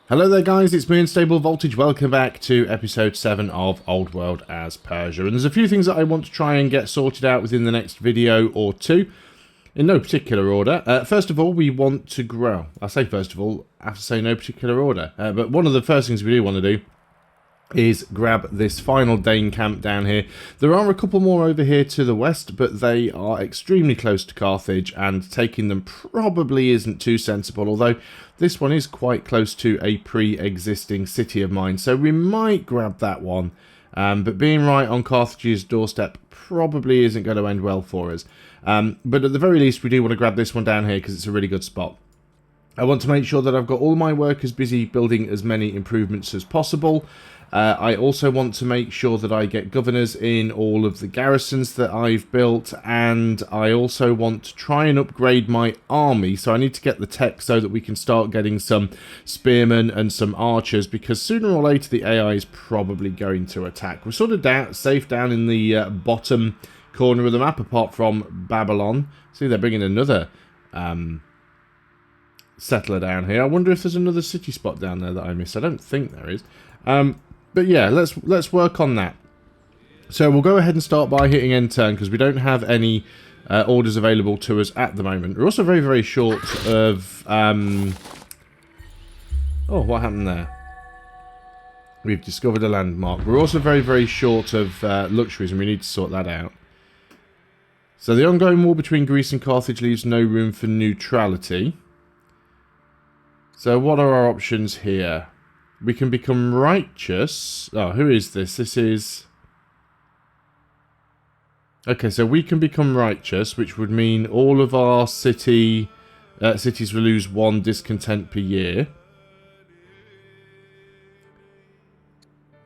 Hello there guys, it's me Unstable Voltage. Welcome back to episode 7 of Old World as Persia. And there's a few things that I want to try and get sorted out within the next video or two, in no particular order. First of all, we want to grow. I say first of all, I have to say no particular order. But one of the first things we do want to do is grab this final Dane camp down here. There are a couple more over here to the west, but they are extremely close to Carthage, and taking them probably isn't too sensible, although this one is quite close to a pre-existing city of mine, so we might grab that one. But being right on Carthage's doorstep probably isn't going to end well for us. But at the very least, we do want to grab this one down here because it's a really good spot. I want to make sure that I've got all my workers busy building as many improvements as possible. I also want to make sure that I get governors in all of the garrisons that I've built, and I also want to try and upgrade my army, so I need to get the tech so that we can start getting some spearmen and some archers, because sooner or later the AI is probably going to attack. We're sort of safe down in the bottom corner of the map, apart from Babylon. See, they're bringing another settler down here. I wonder if there's another city spot down there that I missed. I don't think there is. But yeah, let's work on that. So we'll go ahead and start by hitting end turn, because we don't have any orders available to us at the moment. We're also very, very short of... Oh, what happened there? We've discovered a landmark. We're also very, very short of luxuries, and we need to sort that out. So the ongoing war between Greece and Carthage leaves no room for neutrality. So what are our options here? We can become righteous. Oh, who is this? This is... Okay, so we can become righteous, which would mean all of our cities will lose 1 discontent per year.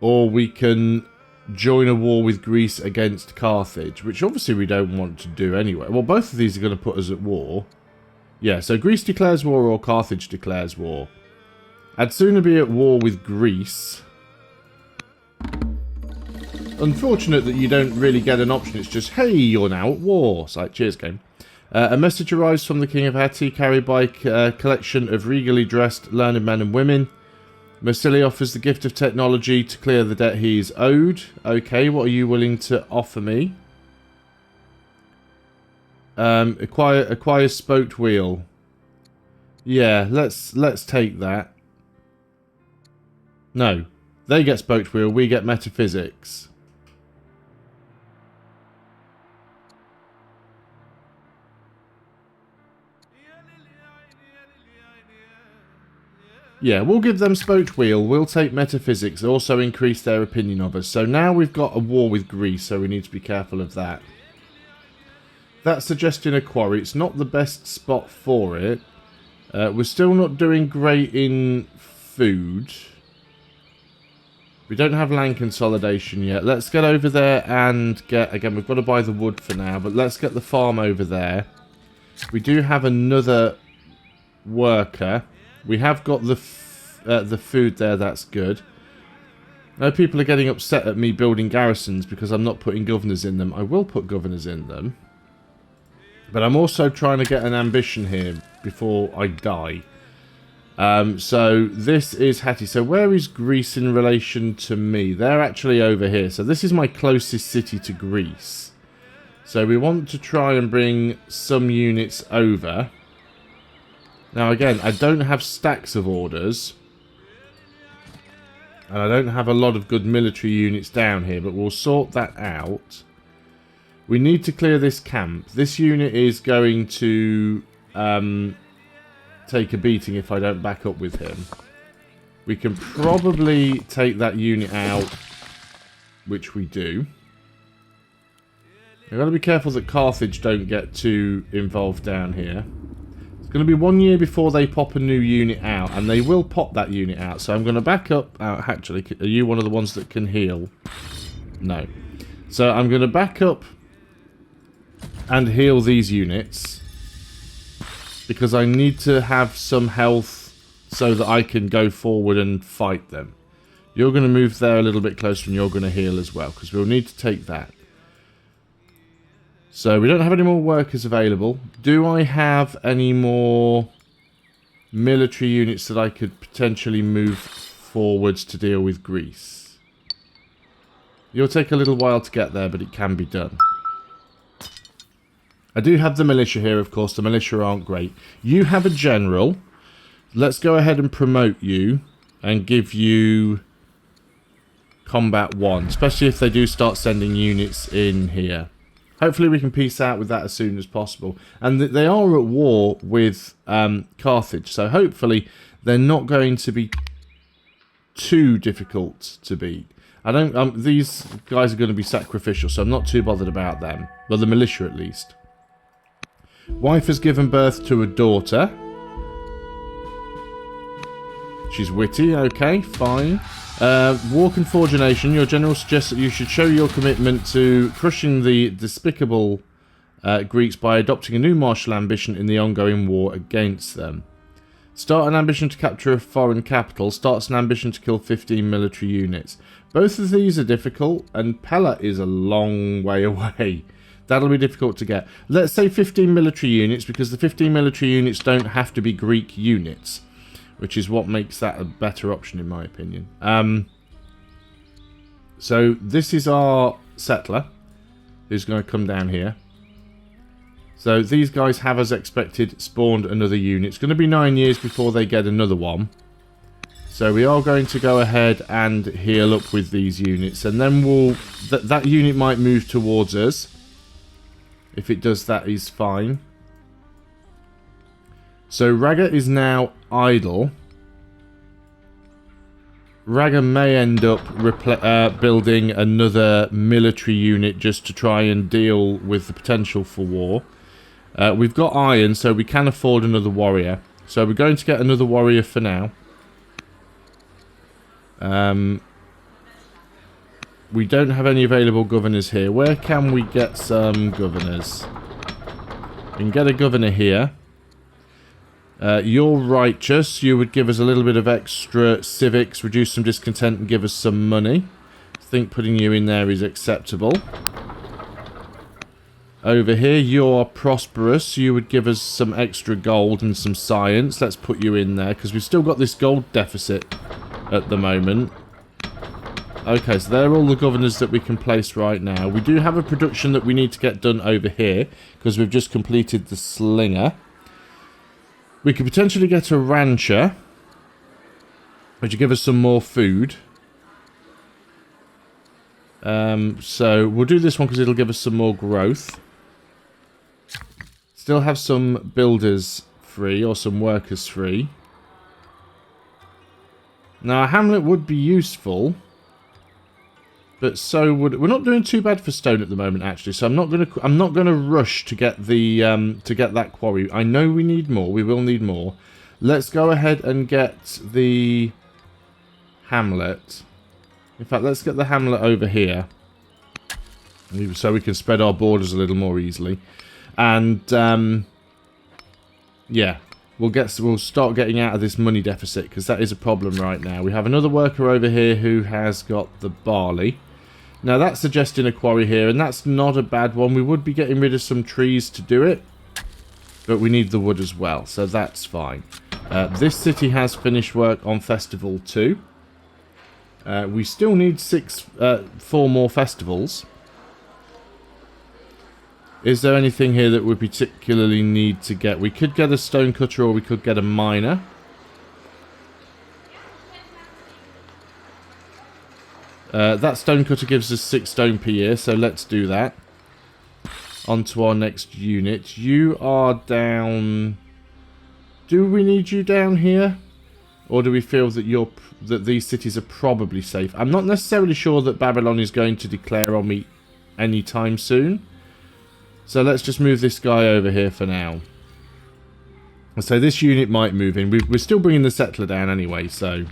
Or we can join a war with Greece against Carthage, which obviously we don't want to do anyway. Well, both of these are going to put us at war. Yeah, so Greece declares war or Carthage declares war. I'd sooner be at war with Greece. Unfortunate that you don't really get an option. It's just, hey, you're now at war. It's like, cheers, game. A message arrives from the King of Hatti, carried by a collection of regally dressed, learned men and women. Marsili offers the gift of technology to clear the debt he is owed. Okay, what are you willing to offer me? Acquire spoked wheel. Yeah, let's take that. No, they get spoked wheel, we get metaphysics. Yeah, we'll give them spoked wheel, we'll take metaphysics, also increase their opinion of us. So now we've got a war with Greece, so we need to be careful of that. That's suggesting a quarry. It's not the best spot for it. We're still not doing great in food. We don't have land consolidation yet. Let's get over there and get... Again, we've got to buy the wood for now, but let's get the farm over there. We do have another worker. We have got the food there. That's good. Now people are getting upset at me building garrisons because I'm not putting governors in them. I will put governors in them. But I'm also trying to get an ambition here before I die. So this is Hatti. So where is Greece in relation to me? They're actually over here. So this is my closest city to Greece. So we want to try and bring some units over. Now again, I don't have stacks of orders. And I don't have a lot of good military units down here, but we'll sort that out. We need to clear this camp. This unit is going to... take a beating if I don't back up with him. We can probably take that unit out, which we do. I've got to be careful that Carthage don't get too involved down here. It's going to be 1 year before they pop a new unit out, and they will pop that unit out. So I'm going to back up. Actually, are you one of the ones that can heal? No. So I'm going to back up and heal these units, because I need to have some health so that I can go forward and fight them. You're going to move there a little bit closer, and you're going to heal as well, because we'll need to take that. So we don't have any more workers available. Do I have any more military units that I could potentially move forwards to deal with Greece. It'll take a little while to get there, but it can be done. I do have the militia here, of course. The militia aren't great. You have a general. Let's go ahead and promote you and give you combat 1, especially if they do start sending units in here. Hopefully we can peace out with that as soon as possible. And they are at war with Carthage, so hopefully they're not going to be too difficult to beat. I don't. These guys are going to be sacrificial, so I'm not too bothered about them. Well, the militia at least. Wife has given birth to a daughter. She's witty. Okay, fine. War can forge a nation. Your general suggests that you should show your commitment to crushing the despicable Greeks by adopting a new martial ambition in the ongoing war against them. Start an ambition to capture a foreign capital. Starts an ambition to kill 15 military units. Both of these are difficult, and Pella is a long way away. That'll be difficult to get. Let's say 15 military units, because the 15 military units don't have to be Greek units, which is what makes that a better option in my opinion. So this is our settler who's going to come down here. So these guys have, as expected, spawned another unit. It's going to be 9 years before they get another one. So we are going to go ahead and heal up with these units, and then we'll that unit might move towards us. If it does, that is fine. So Raga is now idle. Raga may end up building another military unit just to try and deal with the potential for war. We've got iron, so we can afford another warrior. So we're going to get another warrior for now. We don't have any available governors here. Where can we get some governors? We can get a governor here. You're righteous. You would give us a little bit of extra civics, reduce some discontent, and give us some money. I think putting you in there is acceptable. Over here, you're prosperous. You would give us some extra gold and some science. Let's put you in there, because we've still got this gold deficit at the moment. Okay, so they're all the governors that we can place right now. We do have a production that we need to get done over here, because we've just completed the slinger. We could potentially get a rancher, which will give us some more food. So we'll do this one because it'll give us some more growth. Still have some builders free, or some workers free. Now a hamlet would be useful, but so would... We're not doing too bad for stone at the moment, actually. So I'm not gonna rush to get the to get that quarry. I know we need more. We will need more. Let's go ahead and get the hamlet. In fact, let's get the hamlet over here, so we can spread our borders a little more easily. And yeah, we'll start getting out of this money deficit, because that is a problem right now. We have another worker over here who has got the barley. Now that's suggesting a quarry here, and that's not a bad one. We would be getting rid of some trees to do it, but we need the wood as well, so that's fine. This city has finished work on Festival 2. We still need 4 more festivals. Is there anything here that we particularly need to get? We could get a stonecutter, or we could get a miner. That stonecutter gives us 6 stone per year, so let's do that. On to our next unit. You are down... Do we need you down here? Or do we feel that that these cities are probably safe? I'm not necessarily sure that Babylon is going to declare on me anytime soon. So let's just move this guy over here for now. So this unit might move in. We're still bringing the settler down anyway, so...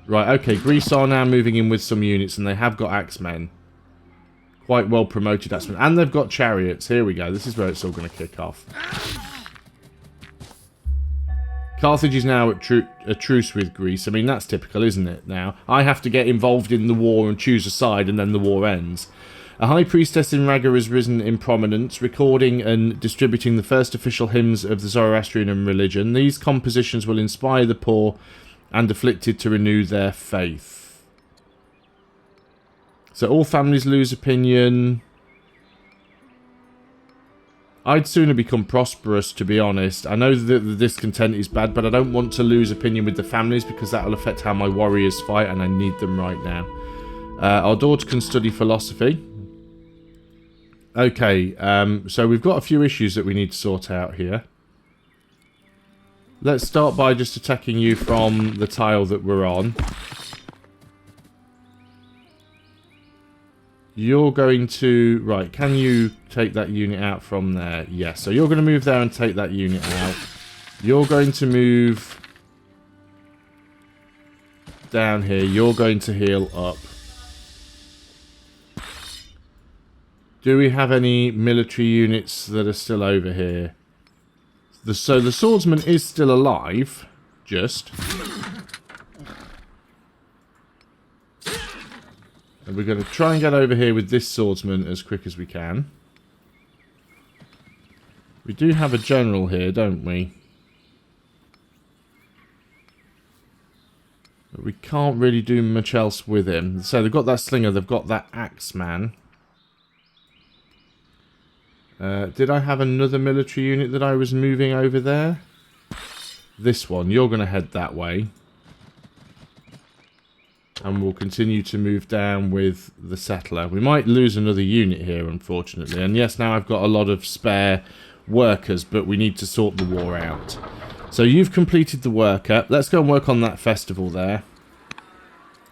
Right, okay, Greece are now moving in with some units, and they have got axemen. Quite well promoted axemen. And they've got chariots. Here we go. This is where it's all going to kick off. Carthage is now at a truce with Greece. I mean, that's typical, isn't it, now? I have to get involved in the war and choose a side, and then the war ends. A high priestess in Raga has risen in prominence, recording and distributing the first official hymns of the Zoroastrian religion. These compositions will inspire the poor and afflicted to renew their faith. So all families lose opinion. I'd sooner become prosperous, to be honest. I know that the discontent is bad, but I don't want to lose opinion with the families because that will affect how my warriors fight, and I need them right now. Our daughter can study philosophy. Okay, so we've got a few issues that we need to sort out here. Let's start by just attacking you from the tile that we're on. You're going to... Right, can you take that unit out from there? Yes, so you're going to move there and take that unit out. You're going to move down here. You're going to heal up. Do we have any military units that are still over here? So the swordsman is still alive, just. And we're going to try and get over here with this swordsman as quick as we can. We do have a general here, don't we? But we can't really do much else with him. So they've got that slinger, they've got that axeman. Did I have another military unit that I was moving over there? This one. You're going to head that way. And we'll continue to move down with the settler. We might lose another unit here, unfortunately. And yes, now I've got a lot of spare workers, but we need to sort the war out. So you've completed the worker. Let's go and work on that festival there.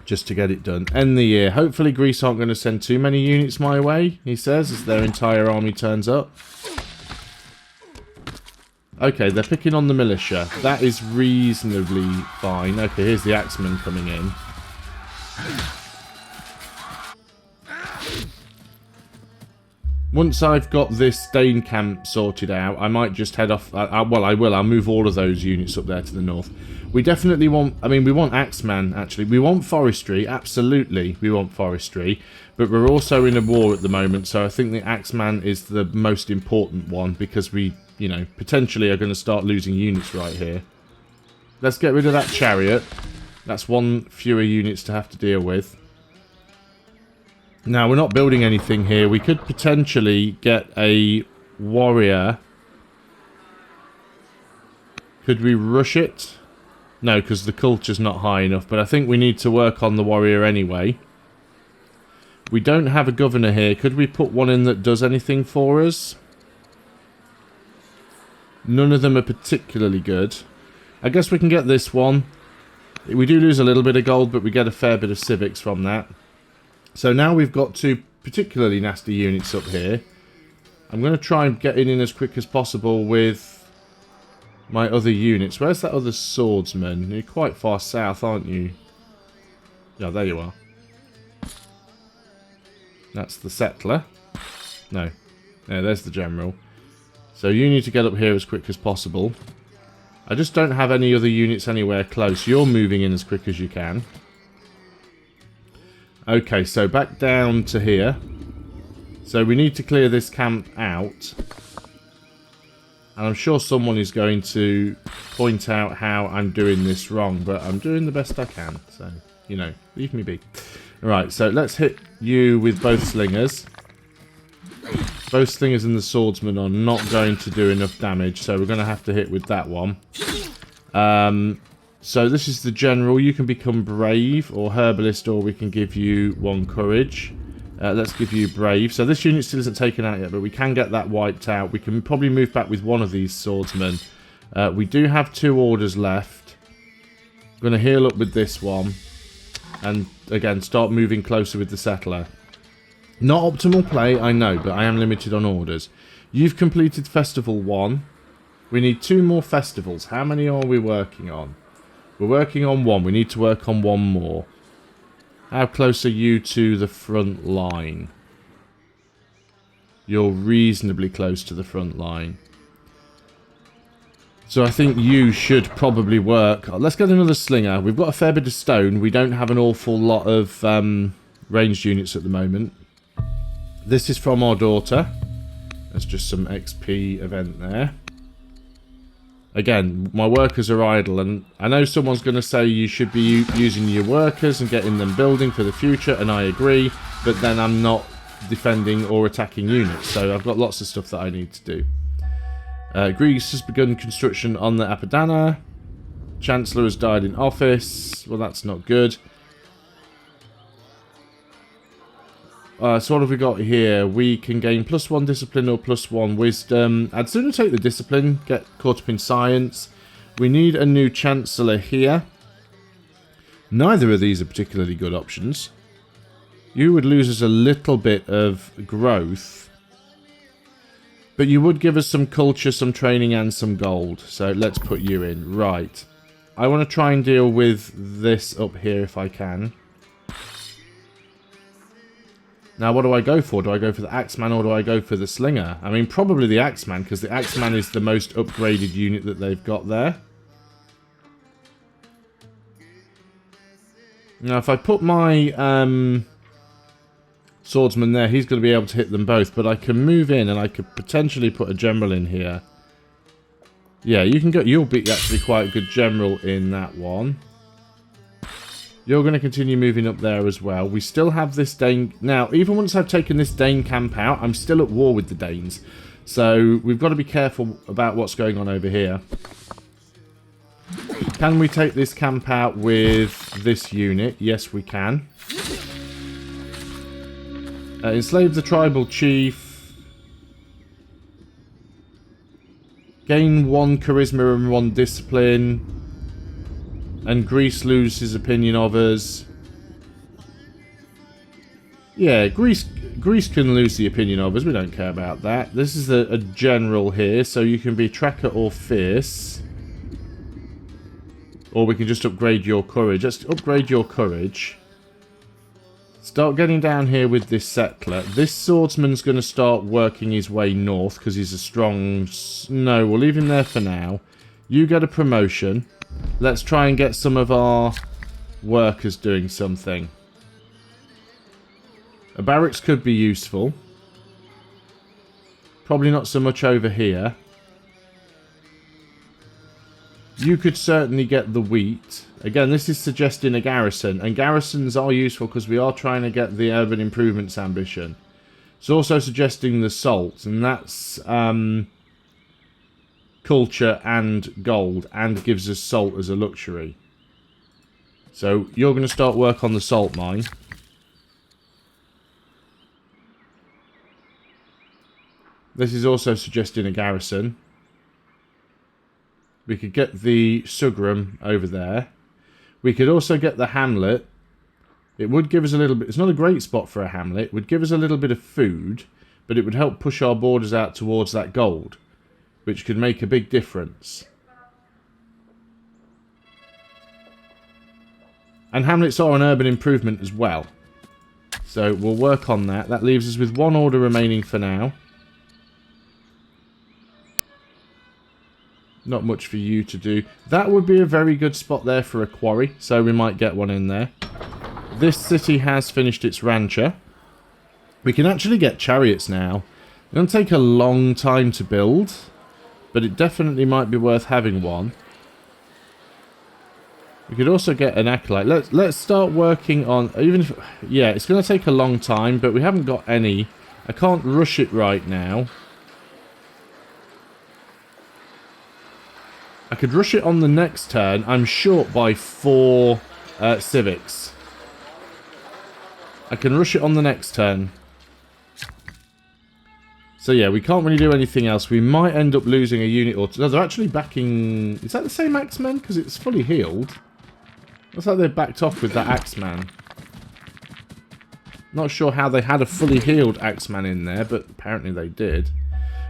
Just to get it done. End the year. Hopefully Greece aren't going to send too many units my way, he says, as their entire army turns up. Okay, they're picking on the militia. That is reasonably fine. Okay, here's the axeman coming in. Once I've got this Dane camp sorted out, I might just head off... well, I will. I'll move all of those units up there to the north. We definitely want... I mean, we want Axeman, actually. We want forestry. Absolutely, we want forestry. But we're also in a war at the moment, so I think the Axeman is the most important one because we, you know, potentially are going to start losing units right here. Let's get rid of that chariot. That's one fewer units to have to deal with. Now, we're not building anything here. We could potentially get a warrior. Could we rush it? No, because the culture's not high enough. But I think we need to work on the warrior anyway. We don't have a governor here. Could we put one in that does anything for us? None of them are particularly good. I guess we can get this one. We do lose a little bit of gold, but we get a fair bit of civics from that. So now we've got two particularly nasty units up here. I'm going to try and get in as quick as possible with my other units. Where's that other swordsman? You're quite far south, aren't you? Yeah, there you are. That's the settler. No. No, there's the general. So you need to get up here as quick as possible. I just don't have any other units anywhere close. You're moving in as quick as you can. Okay, so back down to here. So we need to clear this camp out. And I'm sure someone is going to point out how I'm doing this wrong, but I'm doing the best I can. So, you know, leave me be. Right, so let's hit you with both slingers. Both slingers and the swordsman are not going to do enough damage, so we're going to have to hit with that one. So this is the general. You can become brave or herbalist, or we can give you 1 courage. Let's give you brave. So this unit still isn't taken out yet, but we can get that wiped out. We can probably move back with one of these swordsmen. We do have 2 orders left. I'm going to heal up with this one. And again, start moving closer with the settler. Not optimal play, I know, but I am limited on orders. You've completed Festival 1. We need 2 more festivals. How many are we working on? We're working on 1. We need to work on 1 more. How close are you to the front line? You're reasonably close to the front line. So I think you should probably work. Let's get another slinger. We've got a fair bit of stone. We don't have an awful lot of ranged units at the moment. This is from our daughter. There's just some XP event there. Again, my workers are idle, and I know someone's going to say you should be using your workers and getting them building for the future, and I agree, but then I'm not defending or attacking units, so I've got lots of stuff that I need to do. Greece has begun construction on the Apadana. Chancellor has died in office. Well, that's not good. So what have we got here? We can gain +1 discipline or +1 wisdom. I'd sooner take the discipline, get caught up in science. We need a new chancellor here. Neither of these are particularly good options. You would lose us a little bit of growth. But you would give us some culture, some training, and some gold. So let's put you in. Right. I want to try and deal with this up here if I can. Now, what do I go for? Do I go for the Axeman or do I go for the Slinger? I mean, probably the Axeman, because the Axeman is the most upgraded unit that they've got there. Now, if I put my swordsman there, he's going to be able to hit them both. But I can move in and I could potentially put a general in here. Yeah, you can go. You'll be actually quite a good general in that one. You're going to continue moving up there as well. We still have this Dane... Now, even once I've taken this Dane camp out, I'm still at war with the Danes. So, we've got to be careful about what's going on over here. Can we take this camp out with this unit? Yes, we can. Enslave the tribal chief. Gain 1 charisma and 1 discipline. And Greece lose his opinion of us. Yeah, Greece can lose the opinion of us. We don't care about that. This is a general here, so you can be tracker or fierce. Or we can just upgrade your courage. Let's upgrade your courage. Start getting down here with this settler. This swordsman's going to start working his way north because he's a strong... No, we'll leave him there for now. You get a promotion. Let's try and get some of our workers doing something. A barracks could be useful. Probably not so much over here. You could certainly get the wheat. Again, this is suggesting a garrison. And garrisons are useful because we are trying to get the urban improvements ambition. It's also suggesting the salt. And that's... culture and gold, and gives us salt as a luxury. So you're going to start work on the salt mine. This is also suggesting a garrison. We could get the Sugram over there. We could also get the hamlet. It would give us a little bit... It's not a great spot for a hamlet. It would give us a little bit of food, but it would help push our borders out towards that gold, which could make a big difference. And hamlets are an urban improvement as well. So we'll work on that. That leaves us with 1 order remaining for now. Not much for you to do. That would be a very good spot there for a quarry, so we might get one in there. This city has finished its rancher. We can actually get chariots now. It's going to take a long time to build, but it definitely might be worth having one. We could also get an acolyte. Let's start working on... Even if... Yeah, it's going to take a long time, but we haven't got any. I can't rush it right now. I could rush it on the next turn. I'm short by 4 civics. I can rush it on the next turn. So yeah, we can't really do anything else. We might end up losing a unit or two. No, they're actually backing... Is that the same Axeman? Because it's fully healed. Looks like they backed off with that Axeman. Not sure how they had a fully healed Axeman in there, but apparently they did.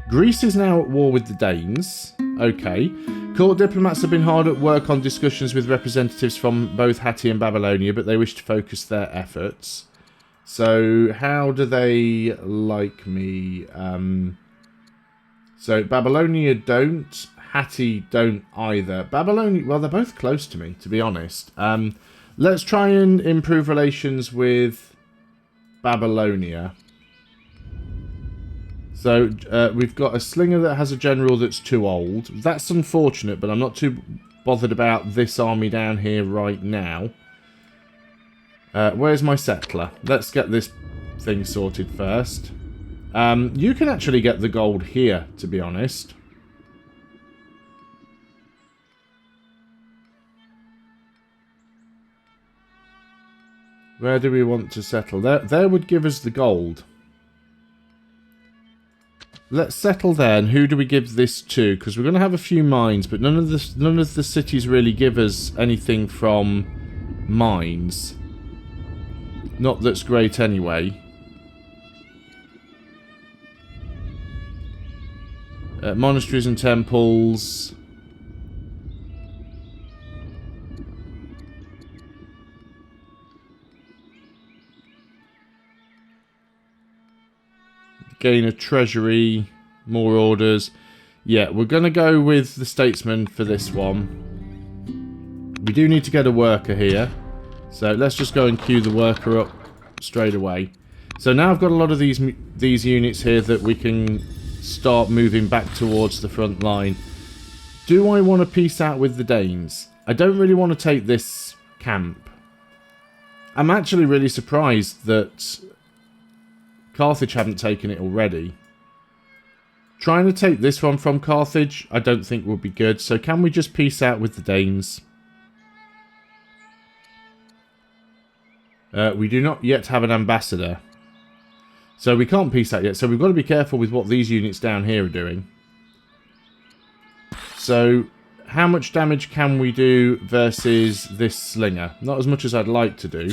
Greece is now at war with the Danes. Okay. Court diplomats have been hard at work on discussions with representatives from both Hatti and Babylonia, but they wish to focus their efforts. So, how do they like me? So, Babylonia don't. Hatti don't either. Babylonia, well, they're both close to me, to be honest. Let's try and improve relations with Babylonia. So we've got a slinger that has a general that's too old. That's unfortunate, but I'm not too bothered about this army down here right now. Where's my settler? Let's get this thing sorted first. You can actually get the gold here, to be honest. Where do we want to settle? There would give us the gold. Let's settle there. And who do we give this to? Because we're going to have a few mines, but none of the cities really give us anything from mines. Not that's great anyway. Monasteries and temples. Gain a treasury, more orders. Yeah, we're going to go with the statesman for this one. We do need to get a worker here. So let's just go and queue the worker up straight away. So now I've got a lot of these units here that we can start moving back towards the front line. Do I want to peace out with the Danes? I don't really want to take this camp. I'm actually really surprised that Carthage haven't taken it already. Trying to take this one from Carthage, I don't think would be good. So can we just peace out with the Danes? We do not yet have an ambassador. So we can't peace out yet. So we've got to be careful with what these units down here are doing. So how much damage can we do versus this slinger? Not as much as I'd like to do.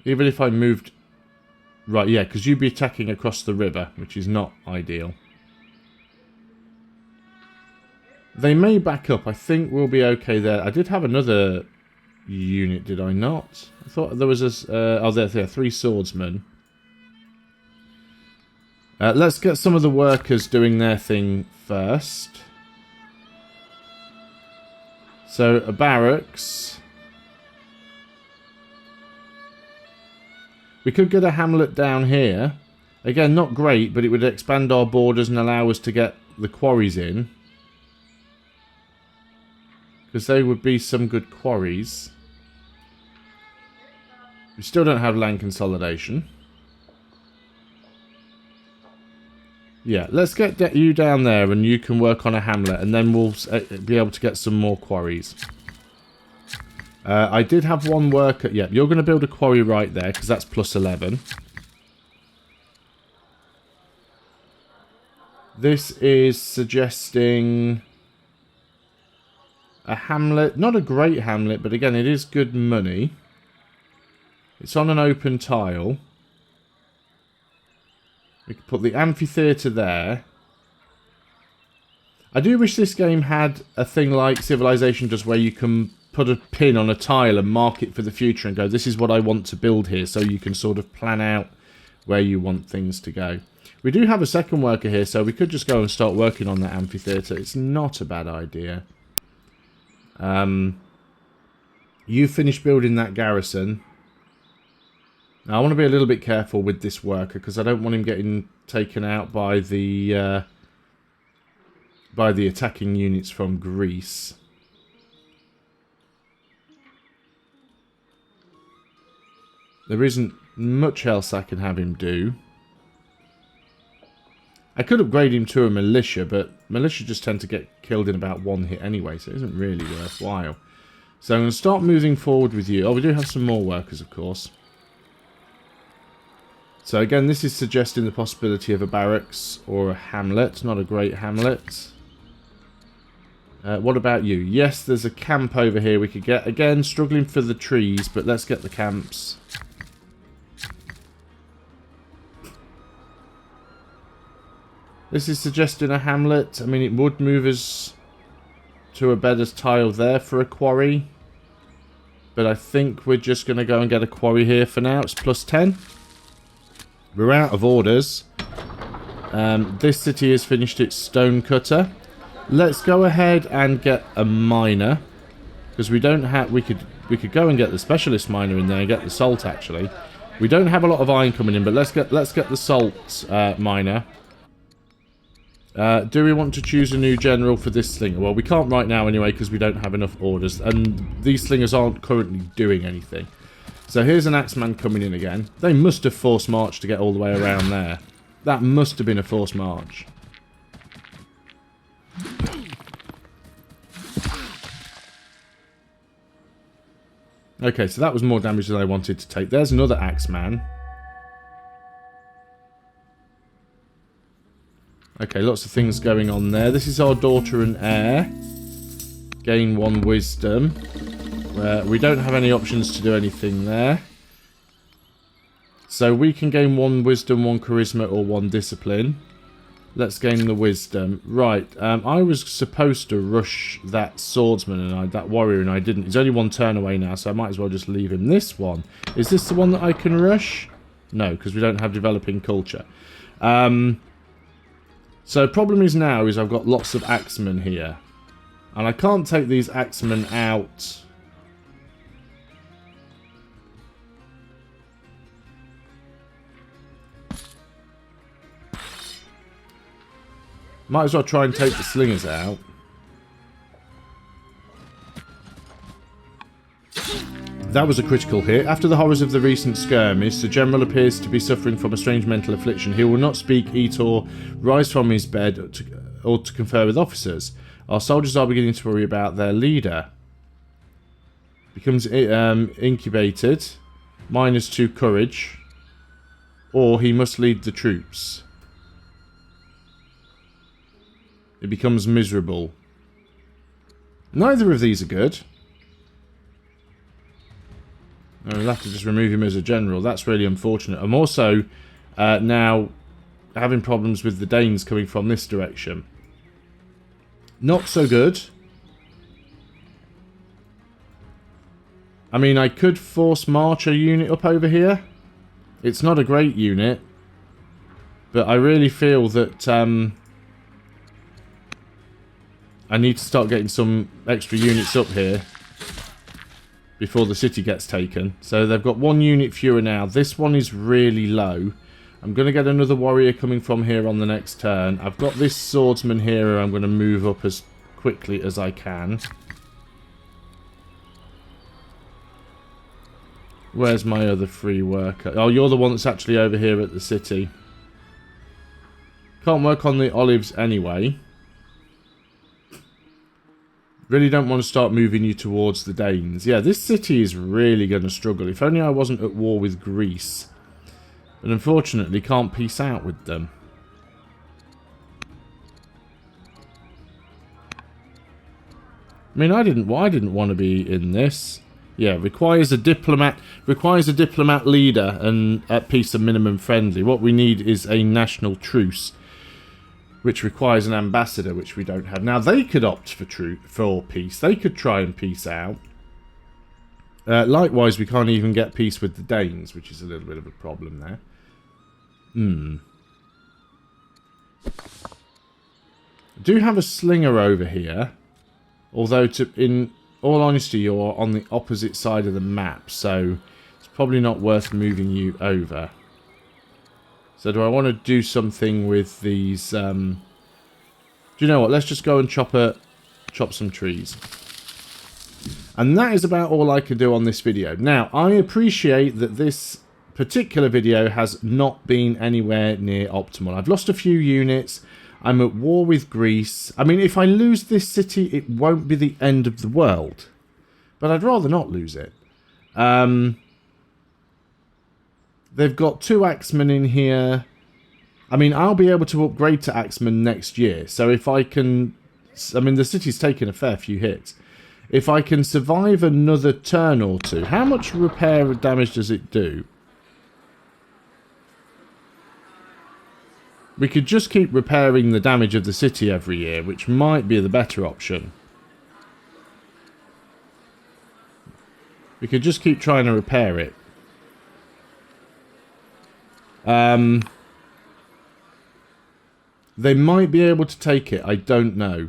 Even if I moved... Right, yeah, because you'd be attacking across the river, which is not ideal. They may back up. I think we'll be okay there. I did have another unit, did I not? I thought there was a... oh, there, 3 swordsmen. Let's get some of the workers doing their thing first. So, a barracks... We could get a hamlet down here. Again, not great, but it would expand our borders and allow us to get the quarries in. Because they would be some good quarries. We still don't have land consolidation. Yeah, let's get you down there and you can work on a hamlet. And then we'll be able to get some more quarries. I did have one worker. Yeah, you're going to build a quarry right there because that's plus 11. This is suggesting a hamlet. Not a great hamlet, but again, it is good money. It's on an open tile. We could put the amphitheatre there. I do wish this game had a thing like Civilization does where you can put a pin on a tile and mark it for the future and go, this is what I want to build here, so you can sort of plan out where you want things to go. We do have a second worker here, so we could just go and start working on that amphitheatre. It's not a bad idea. You finish building that garrison. Now, I want to be a little bit careful with this worker because I don't want him getting taken out by the attacking units from Greece. There isn't much else I can have him do. I could upgrade him to a militia, but militia just tend to get killed in about 1 hit anyway, so it isn't really worthwhile. So I'm going to start moving forward with you. Oh, we do have some more workers, of course. So again, this is suggesting the possibility of a barracks or a hamlet. Not a great hamlet. What about you? Yes, there's a camp over here we could get. Again, struggling for the trees, but let's get the camps. This is suggesting a hamlet. I mean, it would move us to a better tile there for a quarry. But I think we're just going to go and get a quarry here for now. It's plus 10. We're out of orders. This city has finished its stone cutter. Let's go ahead and get a miner. Because we don't have... We could We could go and get the specialist miner in there and get the salt, actually. We don't have a lot of iron coming in, but let's get the salt miner. Do we want to choose a new general for this slinger? Well, we can't right now anyway because we don't have enough orders. And these slingers aren't currently doing anything. So here's an axeman coming in again. They must have forced march to get all the way around there. That must have been a forced march. Okay, so that was more damage than I wanted to take. There's another axeman. Okay, lots of things going on there. This is our daughter and heir. Gain 1 wisdom. We don't have any options to do anything there. So we can gain 1 wisdom, 1 charisma, or 1 discipline. Let's gain the wisdom. Right, I was supposed to rush that swordsman and that warrior, and I didn't. He's only 1 turn away now, so I might as well just leave him. This one. Is this the one that I can rush? No, because we don't have developing culture. So problem is now is I've got lots of axemen here. And I can't take these axemen out. Might as well try and take the slingers out. That was a critical hit. After the horrors of the recent skirmish, the general appears to be suffering from a strange mental affliction. He will not speak, eat, or rise from his bed or to confer with officers. Our soldiers are beginning to worry about their leader. Becomes incubated. -2 courage. Or he must lead the troops. It becomes miserable. Neither of these are good. I'll have to just remove him as a general. That's really unfortunate. I'm also now having problems with the Danes coming from this direction. Not so good. I mean, I could force march a unit up over here. It's not a great unit. But I really feel that I need to start getting some extra units up here before the city gets taken. So they've got 1 unit fewer now. This one is really low. I'm going to get another warrior coming from here on the next turn. I've got this swordsman here and I'm going to move up as quickly as I can. Where's my other free worker? Oh, you're the one that's actually over here at the city. Can't work on the olives anyway. Really don't want to start moving you towards the Danes. Yeah, this city is really going to struggle. If only I wasn't at war with Greece. But unfortunately, can't peace out with them. I mean, I didn't want to be in this. Yeah, requires a diplomat leader and at peace and minimum friendly. What we need is a national truce, which requires an ambassador, which we don't have. Now, they could opt for peace. They could try and peace out. Likewise, we can't even get peace with the Danes, which is a little bit of a problem there. I do have a slinger over here. Although, in all honesty, you're on the opposite side of the map, so it's probably not worth moving you over. So do I want to do something with these? Do you know what? Let's just go and chop some trees. And that is about all I can do on this video. Now, I appreciate that this particular video has not been anywhere near optimal. I've lost a few units. I'm at war with Greece. I mean, if I lose this city, it won't be the end of the world. But I'd rather not lose it. They've got 2 axemen in here. I mean, I'll be able to upgrade to axemen next year. So if I can... I mean, the city's taken a fair few hits. If I can survive another turn or 2... How much repair damage does it do? We could just keep repairing the damage of the city every year, which might be the better option. We could just keep trying to repair it. They might be able to take it. I don't know.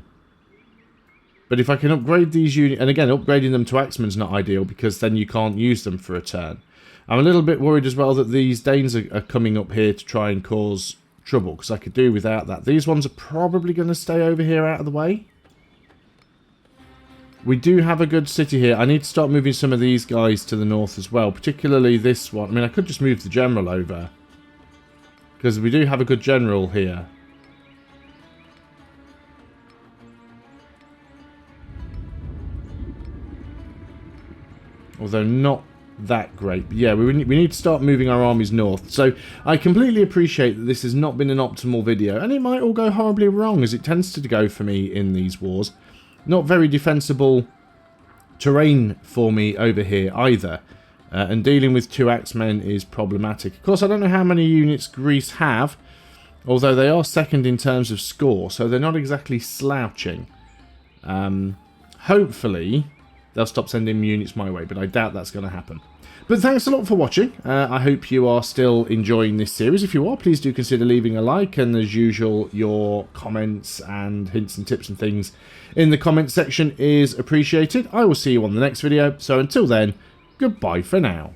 But if I can upgrade these units, and again, upgrading them to Axemen's not ideal because then you can't use them for a turn. I'm a little bit worried as well that these Danes are coming up here to try and cause trouble, because I could do without that. These ones are probably going to stay over here out of the way. We do have a good city here. I need to start moving some of these guys to the north as well, particularly this one. I mean, I could just move the general over, because we do have a good general here. Although not that great. But yeah, we need to start moving our armies north. So I completely appreciate that this has not been an optimal video, and it might all go horribly wrong, as it tends to go for me in these wars. Not very defensible terrain for me over here either. And dealing with 2 Axemen is problematic. Of course, I don't know how many units Greece have, although they are second in terms of score, so they're not exactly slouching. Hopefully they'll stop sending units my way, but I doubt that's going to happen. But thanks a lot for watching. I hope you are still enjoying this series. If you are, please do consider leaving a like, and as usual, your comments and hints and tips and things in the comment section is appreciated. I will see you on the next video, so until then, goodbye for now.